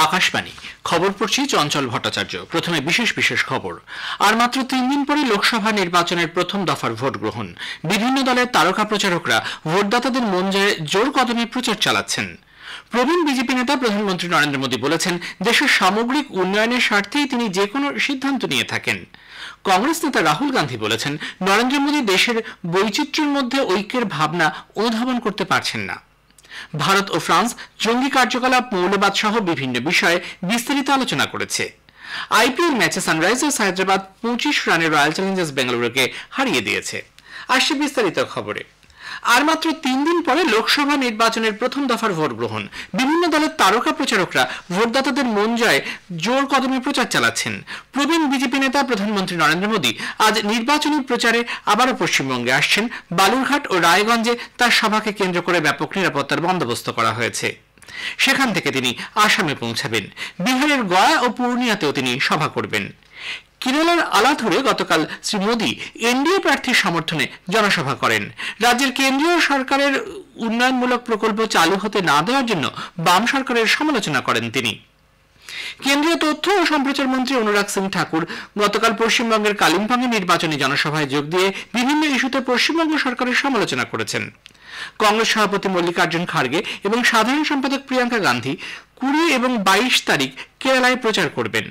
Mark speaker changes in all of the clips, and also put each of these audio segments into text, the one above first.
Speaker 1: আকাশবাণী খবর পড়ছি চঞ্চল ভট্টাচার্য। প্রথমে বিশেষ খবর। আর মাত্র 3 দিন পরে লোকসভা নির্বাচনের প্রথম দফার ভোট গ্রহণ। বিভিন্ন দলের তারকা প্রচারকরা ভোটদাতাদের মন জয়ে জোর কদমে প্রচার চালাচ্ছেন। প্রবীণ বিজেপি নেতা প্রধানমন্ত্রী নরেন্দ্র মোদী বলেছেন, দেশের সামগ্রিক উন্নয়নের স্বার্থেই তিনি যে কোনো সিদ্ধান্ত নিয়ে থাকেন। কংগ্রেস নেতা রাহুল গান্ধী বলেছেন, নরেন্দ্র মোদী দেশের বৈচিত্র্যের মধ্যে ঐক্যের ভাবনা অনুধাবন করতে পারছেন না। ভারত ও ফ্রান্স জঙ্গি কার্যকলাপ, মৌলবাদ সহ বিভিন্ন বিষয়ে বিস্তারিত আলোচনা করেছে। আইপিএল ম্যাচে সানরাইজার্স হায়দ্রাবাদ 25 রানে রয়্যাল চ্যালেঞ্জার্স বেঙ্গালুরুকে হারিয়ে দিয়েছে। আসছে বিস্তারিত খবরে। আর মাত্র 3 দিন পরে লোকসভা নির্বাচনের প্রথম দফার ভোট গ্রহণ। বিভিন্ন দলের তারকা প্রচারকরা ভোটদাতাদের মন জয়ে জোর কদমে প্রচার চালাচ্ছেন। প্রবীণ বিজেপি নেতা প্রধানমন্ত্রী নরেন্দ্র মোদী আজ নির্বাচনী প্রচারে আবারও পশ্চিমবঙ্গে আসছেন। বালুরঘাট ও রায়গঞ্জে তার সভাকে কেন্দ্র করে ব্যাপক নিরাপত্তার বন্দোবস্ত করা হয়েছে। সেখান থেকে তিনি আসামে পৌঁছাবেন। বিহারের গয়া ও পূর্ণিয়াতেও তিনি সভা করবেন। কেরালার আলাথুরে গতকাল শ্রী মোদী এনডিএ প্রার্থীর সমর্থনে জনসভা করেন। রাজ্যের কেন্দ্রীয় সরকারের উন্নয়নমূলক প্রকল্প চালু হতে না দেওয়ার জন্য বাম সরকারের সমালোচনা করেন তিনি। কেন্দ্রীয় তথ্য ও সম্প্রচার মন্ত্রী অনুরাগ সিং ঠাকুর গতকাল পশ্চিমবঙ্গের কালিম্পংয়ে নির্বাচনী জনসভায় যোগ দিয়ে বিভিন্ন ইস্যুতে পশ্চিমবঙ্গ সরকারের সমালোচনা করেছেন। কংগ্রেস সভাপতি মল্লিকার্জুন খার্গে এবং সাধারণ সম্পাদক প্রিয়াঙ্কা গান্ধী 20 এবং 22 তারিখ কেরালায় প্রচার করবেন।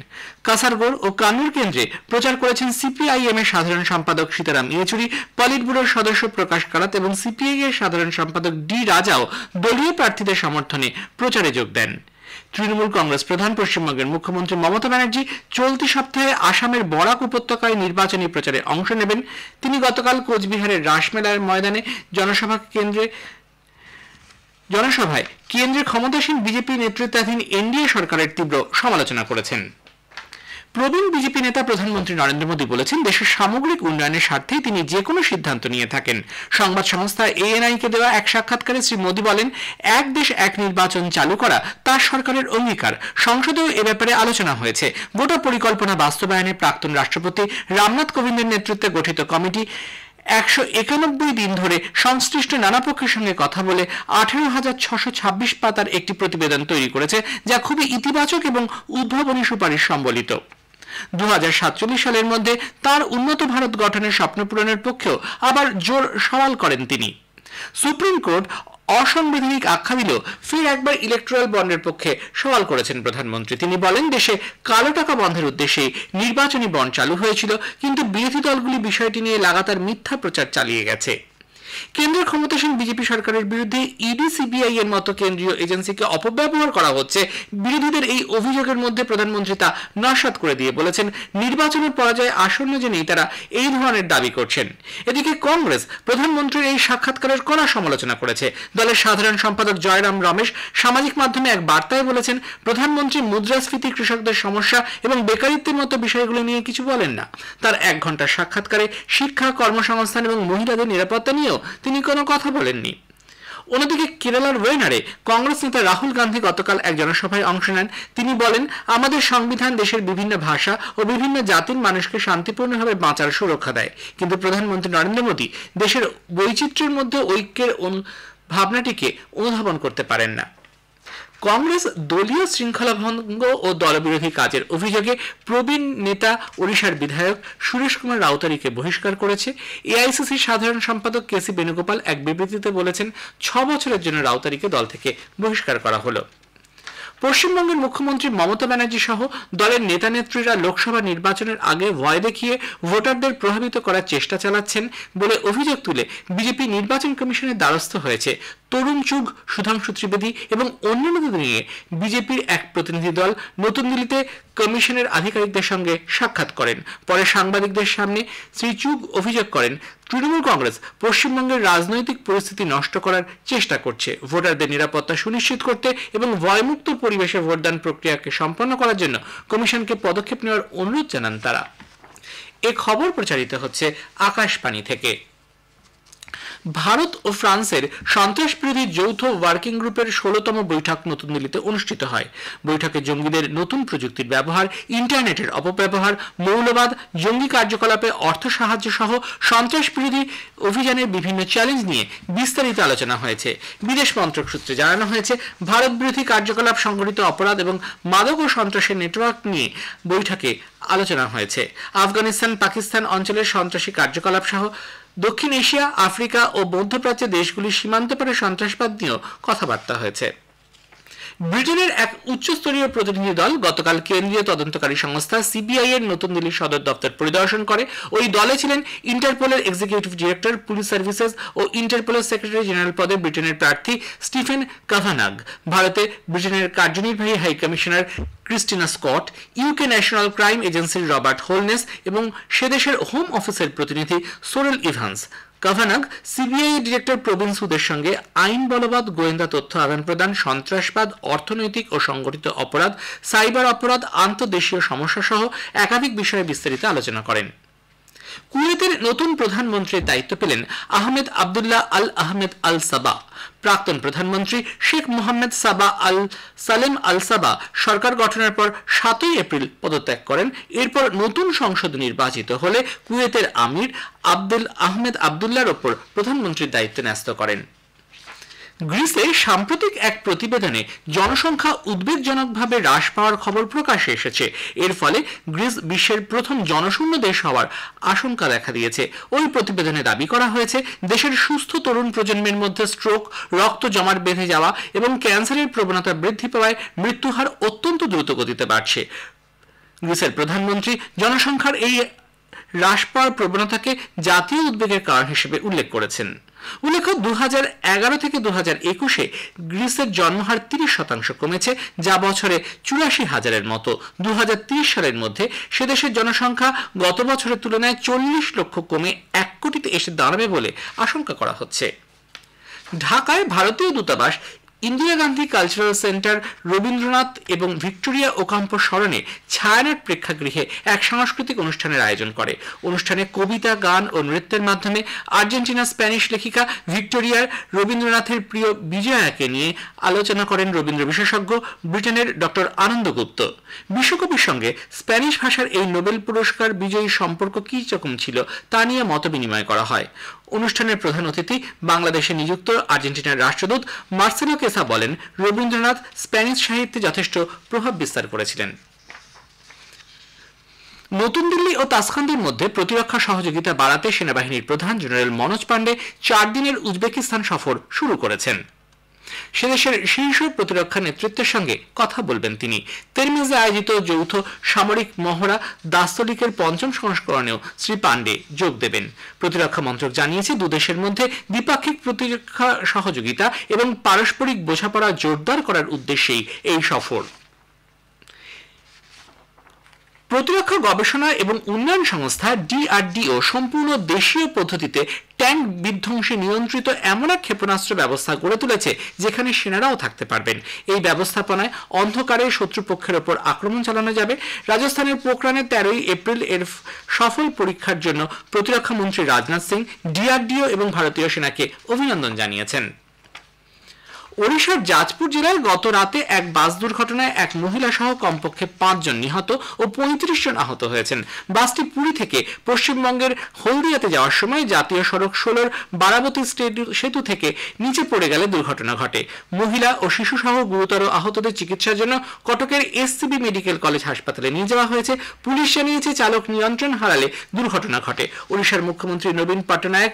Speaker 1: কাসারগোড় ও কান্নুর কেন্দ্রে প্রচার করেছেন সিপিআইএম এর সাধারণ সম্পাদক সীতারাম ইয়েচুরি, পলিট ব্যুরোর সদস্য প্রকাশ কারাত এবং সিপিআই এর সাধারণ সম্পাদক ডি রাজাও দলীয় প্রার্থীদের সমর্থনে প্রচারে যোগ দেন। তৃণমূল কংগ্রেস প্রধান পশ্চিমবঙ্গের মুখ্যমন্ত্রী মমতা ব্যানার্জি চলতি সপ্তাহে আসামের বরাক উপত্যকায় নির্বাচনী প্রচারে অংশ নেবেন। তিনি গতকাল কোচবিহারের রাসমেলার ময়দানে জনসভায় কেন্দ্রের ক্ষমতাসীন বিজেপি নেতৃত্বাধীন এনডিএ সরকারের তীব্র সমালোচনা করেছেন। প্রবীণ বিজেপি নেতা প্রধানমন্ত্রী নরেন্দ্র মোদী বলেছেন, দেশের সামগ্রিক উন্নয়নের স্বার্থেই তিনি যে কোনো সিদ্ধান্ত নিয়ে থাকেন। সংবাদ সংস্থা এএনআই-কে দেওয়া এক সাক্ষাৎকারে শ্রী মোদী বলেন, এক দেশ এক নির্বাচন চালু করা তার সরকারের অঙ্গীকার। সংসদেও এ ব্যাপারে আলোচনা হয়েছে। গোটা পরিকল্পনা বাস্তবায়নে প্রাক্তন রাষ্ট্রপতি রামনাথ কোবিন্দের নেতৃত্বে গঠিত কমিটি 191 দিন ধরে সংশ্লিষ্ট নানা পক্ষের সঙ্গে কথা বলে 18,626 পাতার একটি প্রতিবেদন তৈরি করেছে, যা খুবই ইতিবাচক এবং উদ্ভাবনী সুপারিশ সম্বলিত। 2047 সালের মধ্যে তার উন্নত ভারত গঠনের স্বপ্ন পূরণের পক্ষেও আবার জোর সওয়াল করেন তিনি। সুপ্রিম কোর্ট অসাংবিধানিক আখ্যা দিলেও ফের একবার ইলেকট্রাল বন্ডের পক্ষে সওয়াল করেছেন প্রধানমন্ত্রী। তিনি বলেন, দেশে কালো টাকা বন্ধের উদ্দেশ্যে নির্বাচনী বন্ড চালু হয়েছিল, কিন্তু বিরোধী দলগুলি বিষয়টি নিয়ে লাগাতার মিথ্যা প্রচার চালিয়ে গেছে। কেন্দ্রের ক্ষমতাসীন বিজেপি সরকারের বিরুদ্ধে ইডি, সিবিআই এর মতো কেন্দ্রীয় এজেন্সিকে অপব্যবহার করা হচ্ছে। বিরোধীদের এই অভিযোগের মধ্যে প্রধানমন্ত্রী তা নস্যাৎ করে দিয়ে বলেছেন, নির্বাচনের পরাজয় আসন্ন জেনেই তারা এই ধরনের দাবি করছেন। এদিকে কংগ্রেস প্রধানমন্ত্রীর এই সাক্ষাৎকারের কড়া সমালোচনা করেছে। দলের সাধারণ সম্পাদক জয়রাম রমেশ সামাজিক মাধ্যমে এক বার্তায় বলেছেন, প্রধানমন্ত্রী মুদ্রাস্ফীতি, কৃষকদের সমস্যা এবং বেকারিত্বের মতো বিষয়গুলো নিয়ে কিছু বলেন না। তার 1 ঘন্টার সাক্ষাৎকারে শিক্ষা, কর্মসংস্থান এবং মহিলাদের নিরাপত্তা নিয়েও তিনি কোনো কথা বলেননি। অন্যদিকে কেরালার ওয়েনারে কংগ্রেস নেতা রাহুল গান্ধী গতকাল এক জনসভায় অংশ নেন। তিনি বলেন, আমাদের সংবিধান দেশের বিভিন্ন ভাষা ও বিভিন্ন জাতির মানুষকে শান্তিপূর্ণভাবে বাঁচার সুরক্ষা দেয়, কিন্তু প্রধানমন্ত্রী নরেন্দ্র মোদী দেশের বৈচিত্র্যের মধ্যে ঐক্যের ভাবনাটিকে অনুধাবন করতে পারেন না। কংগ্রেস দলীয় শৃঙ্খলা ভঙ্গ ও দলবিরোধী কাজের অভিযোগে প্রবীণ নেতা ওড়িশার বিধায়ক সুরেশ কুমার রাউতারিকে বহিষ্কার করেছে। এআইসিসির সাধারণ সম্পাদক কেসি বেণুগোপাল এক বিবৃতিতে বলেছেন, 6 বছরের জন্য রাউতারিকে দল থেকে বহিষ্কার করা হলো। পশ্চিমবঙ্গের মুখ্যমন্ত্রী মমতা ব্যানার্জি সহ দলের নেতা নেত্রীরা লোকসভা নির্বাচনের আগে ভয় দেখিয়ে ভোটারদের প্রভাবিত করার চেষ্টা চালাচ্ছেন বলে অভিযোগ তুলে বিজেপি নির্বাচন কমিশনের দ্বারস্থ হয়েছে। তরুণ চুগ, সুধাংশু ত্রিবেদী এবং অন্যান্যদের নিয়ে বিজেপির এক প্রতিনিধি দল নতুন দিল্লিতে কমিশনের আধিকারিকদের সঙ্গে সাক্ষাৎ করেন। পরে সাংবাদিকদের সামনে শ্রী চুগ অভিযোগ করেন, তৃণমূল কংগ্রেস পশ্চিমবঙ্গের রাজনৈতিক পরিস্থিতি নষ্ট করার চেষ্টা করছে। ভোটারদের নিরাপত্তা সুনিশ্চিত করতে এবং ভয়মুক্ত পরিবেশে ভোটদান প্রক্রিয়াকে সম্পন্ন করার জন্য কমিশনকে পদক্ষেপ নেওয়ার অনুরোধ জানান তারা। এ খবর প্রচারিত হচ্ছে আকাশবাণী থেকে। ভারত ও ফ্রান্সের সন্ত্রাস বিরোধী যৌথ ওয়ার্কিং গ্রুপের 16তম বৈঠক নতুন দিল্লিতে অনুষ্ঠিত হয়। বৈঠকে জঙ্গিদের নতুন প্রযুক্তির ব্যবহার, ইন্টারনেটের অপব্যবহার, মৌলবাদ, জঙ্গি কার্যকলাপে অর্থ সাহায্য সহ সন্ত্রাস বিরোধী অভিযানের বিভিন্ন চ্যালেঞ্জ নিয়ে বিস্তারিত আলোচনা হয়েছে। বিদেশ মন্ত্রক সূত্রে জানানো হয়েছে, ভারত বিরোধী কার্যকলাপ, সংগঠিত অপরাধ এবং মাদক ও সন্ত্রাসের নেটওয়ার্ক নিয়ে বৈঠকে আলোচনা হয়েছে। আফগানিস্তান, পাকিস্তান অঞ্চলের সন্ত্রাসী কার্যকলাপ সহ দক্ষিণ এশিয়া, আফ্রিকা ও মধ্যপ্রাচ্যের দেশগুলির সীমান্ত পারে সন্ত্রাসবাদ নিয়েও কথাবার্তা হয়েছে। ব্রিটেনের এক উচ্চস্তরীয় প্রতিনিধি দল গতকাল কেন্দ্রীয় তদন্তকারী সংস্থা সিবিআই এর নতুন দিল্লির সদর দপ্তর পরিদর্শন করে। ওই দলে ছিলেন ইন্টারপোলের এক্সিকিউটিভ ডিরেক্টর, পুলিশ সার্ভিসেস ও ইন্টারপোলের সেক্রেটারি জেনারেল পদে ব্রিটেনের প্রার্থী স্টিফেন কাভানাগ, ভারতে ব্রিটেনের কার্যনির্বাহী high commissioner Christina Scott, UK national crime এজেন্সির রবার্ট হোলনেস এবং সে দেশের হোম অফিসের প্রতিনিধি Sorrel Evans. Kavanagh CBI director Praveen সুদের সঙ্গে আইন বলবৎ, গোয়েন্দা তথ্য আদান প্রদান, সন্ত্রাসবাদ, অর্থনৈতিক ও সংগঠিত অপরাধ, সাইবার অপরাধ, আন্তঃদেশীয় সমস্যা সহ একাধিক বিষয়ে বিস্তারিত আলোচনা করেন। কুয়েতের নতুন প্রধানমন্ত্রীর দায়িত্ব পেলেন আহমেদ আবদুল্লাহ আল আহমেদ আল সাবা। প্রাক্তন প্রধানমন্ত্রী শেখ মোহাম্মদ সাবা আল সালেম আল সাবা সরকার গঠনের পর 7 এপ্রিল পদত্যাগ করেন। এরপর নতুন সংসদ নির্বাচিত হলে কুয়েতের আমির আব্দুল আহমেদ আবদুল্লাহর ওপর প্রধানমন্ত্রীর দায়িত্ব ন্যস্ত করেন। গ্রিসে সাম্প্রতিক এক প্রতিবেদনে জনসংখ্যা উদ্বেগজনকভাবে হ্রাস পাওয়ার খবর প্রকাশ্যে এসেছে। এর ফলে গ্রিস বিশ্বের প্রথম জনশূন্য দেশ হওয়ার আশঙ্কা দেখা দিয়েছে। ওই প্রতিবেদনে দাবি করা হয়েছে, দেশের সুস্থ তরুণ প্রজন্মের মধ্যে স্ট্রোক, রক্ত জমাট বেঁধে যাওয়া এবং ক্যান্সারের প্রবণতা বৃদ্ধি পাওয়ায় মৃত্যুহার অত্যন্ত দ্রুত গতিতে বাড়ছে। গ্রিসের প্রধানমন্ত্রী জনসংখ্যার এই হ্রাস পাওয়ার প্রবণতাকে জাতীয় উদ্বেগের কারণ হিসেবে উল্লেখ করেছেন। উল্লেখ্য, 2011 থেকে 2021 গ্রিসের জন্মহার 30% কমেছে, যা বছরে 84,000-এর মতো। 2030 সালের মধ্যে সে দেশের জনসংখ্যা গত বছরের তুলনায় 40 লক্ষ কমে 1 কোটিতে এসে দাঁড়াবে বলে আশঙ্কা করা হচ্ছে। ঢাকায় ভারতীয় দূতাবাস, ইন্দিরা গান্ধী কালচারাল সেন্টার, রবীন্দ্রনাথ এবং ভিক্টোরিয়া ওকাম্পো স্মরণে ছায়ানট প্রেক্ষাগৃহে এক সাংস্কৃতিক অনুষ্ঠানের আয়োজন করে। অনুষ্ঠানে কবিতা, গান ও নৃত্যের মাধ্যমে আর্জেন্টিনার স্প্যানিশ লেখিকা ভিক্টোরিয়ার রবীন্দ্রনাথের প্রিয় বিজয়াকে নিয়ে আলোচনা করেন রবীন্দ্র বিশেষজ্ঞ ব্রিটেনের ডক্টর আনন্দ গুপ্ত। বিশ্বকবির সঙ্গে স্প্যানিশ ভাষার এই নোবেল পুরস্কার বিজয়ী সম্পর্ক কী রকম ছিল তা নিয়ে মতবিনিময় করা হয়। অনুষ্ঠানের প্রধান অতিথি বাংলাদেশে নিযুক্ত আর্জেন্টিনার রাষ্ট্রদূত মার্সেলো কেসা বলেন, রবীন্দ্রনাথ স্প্যানিশ সাহিত্যে যথেষ্ট প্রভাব বিস্তার করেছিলেন। নতুন দিল্লি ও তাসখান্দের মধ্যে প্রতিরক্ষা সহযোগিতা বাড়াতে সেনাবাহিনীর প্রধান জেনারেল মনোজ পান্ডে 4 দিনের উজবেকিস্তান সফর শুরু করেছেন। সে দেশের শীর্ষ প্রতিরক্ষা নেতৃত্বের সঙ্গে কথা বলবেন তিনি। তেরমিজে আয়োজিত যৌথ সামরিক মহড়া দাস্তলিকের 5ম সংস্করণেও শ্রী পান্ডে যোগ দেবেন। প্রতিরক্ষা মন্ত্রক জানিয়েছে, দুদেশের মধ্যে দ্বিপাক্ষিক প্রতিরক্ষা সহযোগিতা এবং পারস্পরিক বোঝাপড়া জোরদার করার উদ্দেশ্যেই এই সফর। প্রতিরক্ষা গবেষণা এবং উন্নয়ন সংস্থা DRDO সম্পূর্ণ দেশীয় পদ্ধতিতে ট্যাঙ্ক বিধ্বংসী নিয়ন্ত্রিত এমন এক ক্ষেপণাস্ত্র ব্যবস্থা গড়ে তুলেছে, যেখানে সেনারাও থাকতে পারবেন। এই ব্যবস্থাপনায় অন্ধকারে শত্রুপক্ষের ওপর আক্রমণ চালানো যাবে। রাজস্থানের পোখরানে 13 এপ্রিল এর সফল পরীক্ষার জন্য প্রতিরক্ষা মন্ত্রী রাজনাথ সিং DRDO এবং ভারতীয় সেনাকে অভিনন্দন জানিয়েছেন। ওড়িশার জাজপুর জেলায় গত রাতে এক বাস দুর্ঘটনায় এক মহিলা সহ কমপক্ষে 5 জন নিহত ও 35 জন আহত হয়েছেন। বাসটি পুরী থেকে পশ্চিমবঙ্গের হলদিয়াতে যাওয়ার সময় জাতীয় সড়ক 16-র বারাবতী সেতু থেকে নিচে পড়ে গেলে দুর্ঘটনা ঘটে। মহিলা ও শিশু সহ গুরুতর আহতদের চিকিৎসার জন্য কটকের SCB মেডিকেল কলেজ হাসপাতালে নিয়ে যাওয়া হয়েছে। পুলিশ জানিয়েছে, চালক নিয়ন্ত্রণ হারালে দুর্ঘটনা ঘটে। ওড়িশার মুখ্যমন্ত্রী নবীন পটনায়ক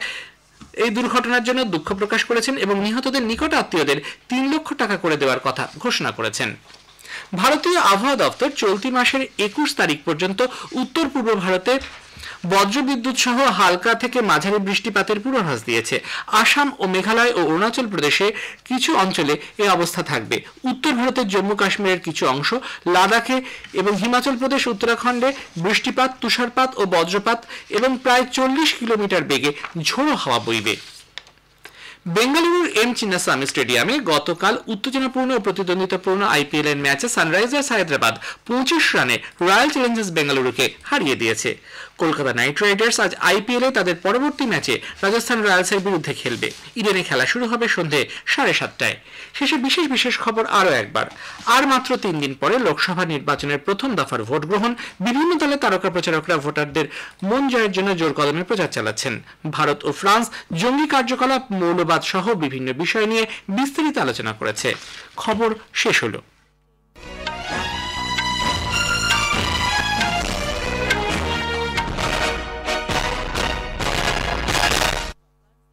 Speaker 1: এই দুর্ঘটনার জন্য দুঃখ প্রকাশ করেছেন এবং নিহতদের নিকট আত্মীয়দের 3 লক্ষ টাকা করে দেওয়ার কথা ঘোষণা করেছেন। ভারতীয় আবহাওয়া দপ্তর চলতি মাসের 21 তারিখ পর্যন্ত উত্তর পূর্ব ভারতে বজ্রবিদ্যুৎ সহ হালকা থেকে মাঝারি বৃষ্টিপাতের পূর্বাভাস দিয়েছে। আসাম ও মেঘালয় ও অরুণাচল প্রদেশে কিছু অঞ্চলে এই অবস্থা থাকবে। উত্তর ভারতের জম্মু কাশ্মীরের কিছু অংশ, লাদাখে এবং হিমাচল প্রদেশ, উত্তরাখণ্ডে বৃষ্টিপাত, তুষারপাত ও বজ্রপাত এবং প্রায় 40 কিলোমিটার বেগে ঝোড়ো হাওয়া বইবে। বেঙ্গালুরুর এম চিন্নাস্বামী স্টেডিয়ামে গতকাল উত্তেজনাপূর্ণ ও প্রতিদ্বন্দ্বিতাপূর্ণ IPL এর ম্যাচে সানরাইজার্স হায়দ্রাবাদ 25 রানে রয়্যাল চ্যালেঞ্জার্স বেঙ্গালুরুকে হারিয়ে দিয়েছে। কলকাতা নাইট রাইডার্স আজ আইপিএলে তাদের পরবর্তী ম্যাচে রাজস্থান রয়্যালসের বিরুদ্ধে খেলবে। ইডেনে খেলা শুরু হবে সন্ধে 7:30টায়। শেষে বিশেষ খবর আরও একবার। আর মাত্র 3 দিন পরে লোকসভা নির্বাচনের প্রথম দফার ভোট গ্রহণ। বিভিন্ন দলের তারকা প্রচারকরা ভোটারদের মন জয়ের জন্য জোর কদমে প্রচার চালাচ্ছেন। ভারত ও ফ্রান্স জঙ্গি কার্যকলাপ, মৌলবাদ সহ বিভিন্ন বিষয় নিয়ে বিস্তারিত আলোচনা করেছে। খবর শেষ হলো।